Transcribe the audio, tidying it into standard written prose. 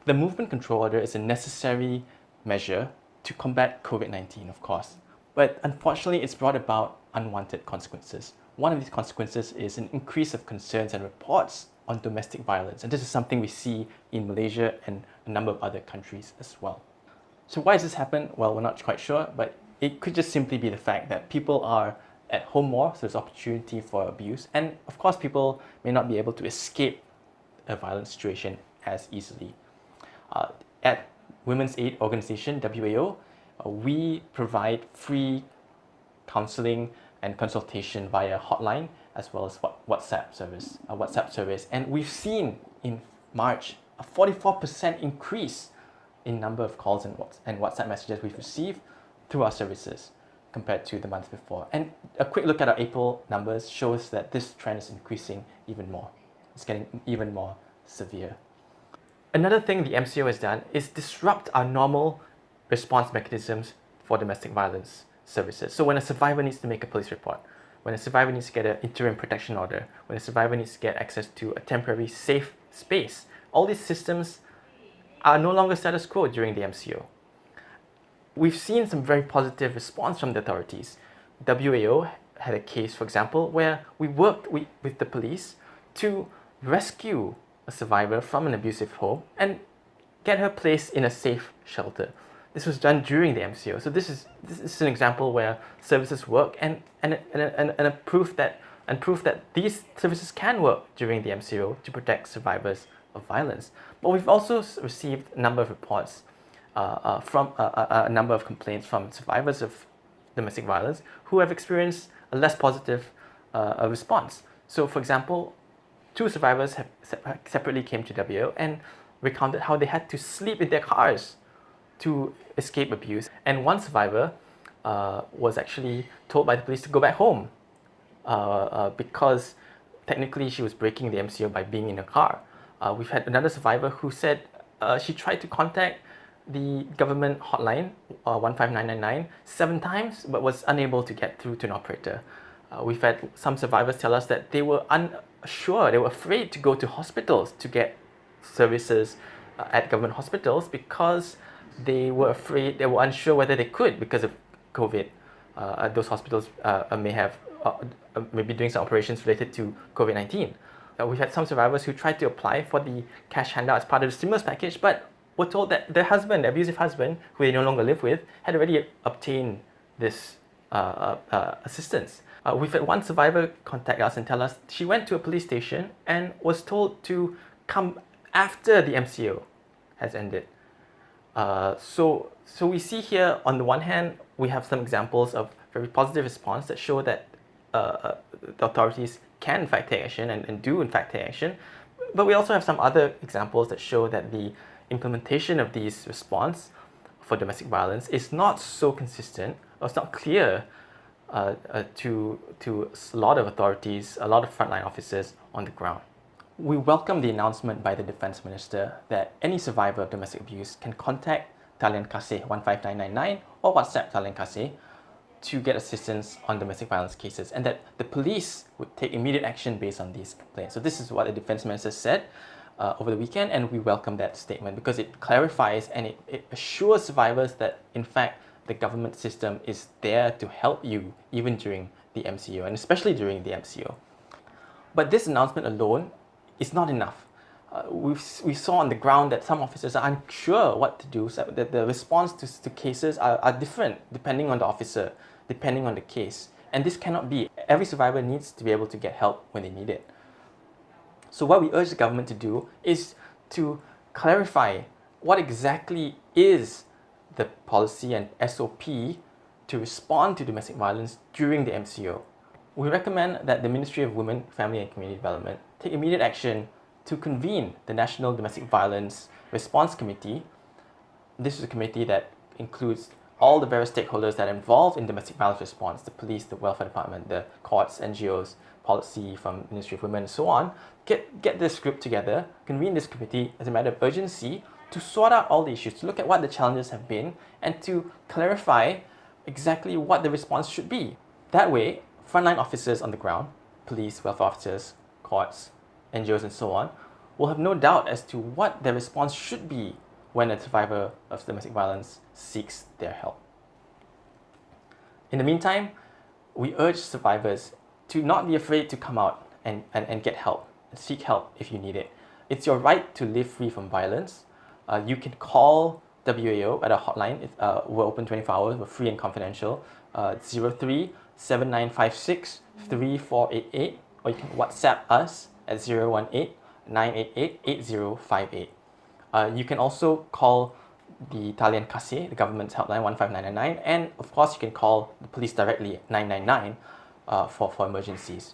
The movement control order is a necessary measure to combat COVID-19, of course, but unfortunately it's brought about unwanted consequences. One of these consequences is an increase of concerns and reports on domestic violence, and this is something we see in Malaysia and a number of other countries as well. So why does this happen? Well, we're not quite sure, but it could just simply be the fact that people are at home more, so there's opportunity for abuse, and of course people may not be able to escape a violent situation as easily. At Women's Aid Organization, WAO, we provide free counseling and consultation via hotline as well as WhatsApp service. And we've seen in March a 44% increase in number of calls and WhatsApp messages we've received through our services compared to the month before. And a quick look at our April numbers shows that this trend is increasing even more. It's getting even more severe. Another thing the MCO has done is disrupt our normal response mechanisms for domestic violence services. So when a survivor needs to make a police report, when a survivor needs to get an interim protection order, when a survivor needs to get access to a temporary safe space, all these systems are no longer status quo during the MCO. We've seen some very positive response from the authorities. WAO had a case, for example, where we worked with the police to rescue a survivor from an abusive home and get her placed in a safe shelter. This was done during the MCO. So this is an example where services work and a proof that these services can work during the MCO to protect survivors of violence. But we've also received a number of reports from a number of complaints from survivors of domestic violence who have experienced a less positive response. So, for example, 2 survivors have separately came to WO and recounted how they had to sleep in their cars to escape abuse. And one survivor was actually told by the police to go back home because technically she was breaking the MCO by being in a car. We've had another survivor who said she tried to contact the government hotline 15999 7 times but was unable to get through to an operator. We've had some survivors tell us that they were unsure, they were afraid to go to hospitals to get services at government hospitals because they were afraid, they were unsure whether they could because of COVID. Those hospitals may have maybe doing some operations related to COVID-19. We've had some survivors who tried to apply for the cash handout as part of the stimulus package, but were told that their husband, their abusive husband, who they no longer live with, had already obtained this assistance. We've had one survivor contact us and tell us she went to a police station and was told to come after the MCO has ended. So we see here, on the one hand, we have some examples of very positive response that show that the authorities can in fact take action and do in fact take action. But we also have some other examples that show that the implementation of these response for domestic violence is not so consistent, or it's not clear to a lot of authorities, a lot of frontline officers on the ground. We welcome the announcement by the Defence Minister that any survivor of domestic abuse can contact Talian Kasih 15999 or WhatsApp Talian Kasih to get assistance on domestic violence cases, and that the police would take immediate action based on these complaints. So this is what the Defence Minister said over the weekend, and we welcome that statement because it clarifies and it assures survivors that in fact the government system is there to help you even during the MCO, and especially during the MCO. But this announcement alone is not enough. We saw on the ground that some officers are unsure what to do, so that the response to cases are different depending on the officer, depending on the case. And this cannot be. Every survivor needs to be able to get help when they need it. So what we urge the government to do is to clarify what exactly is the policy and SOP to respond to domestic violence during the MCO. We recommend that the Ministry of Women, Family and Community Development take immediate action to convene the National Domestic Violence Response Committee. This is a committee that includes all the various stakeholders that are involved in domestic violence response, the police, the welfare department, the courts, NGOs, policy from Ministry of Women and so on. Get this group together, convene this committee as a matter of urgency to sort out all the issues, to look at what the challenges have been and to clarify exactly what the response should be. That way, frontline officers on the ground, police, welfare officers, courts, NGOs and so on, will have no doubt as to what their response should be when a survivor of domestic violence seeks their help. In the meantime, we urge survivors to not be afraid to come out and get help, seek help if you need it. It's your right to live free from violence. You can call WAO at a hotline. We're open 24 hours. We're free and confidential. 03-7956-3488, or you can WhatsApp us at 018-988-8058. You can also call the Italian Case, the government's helpline, 15999, and of course you can call the police directly at 999 for emergencies.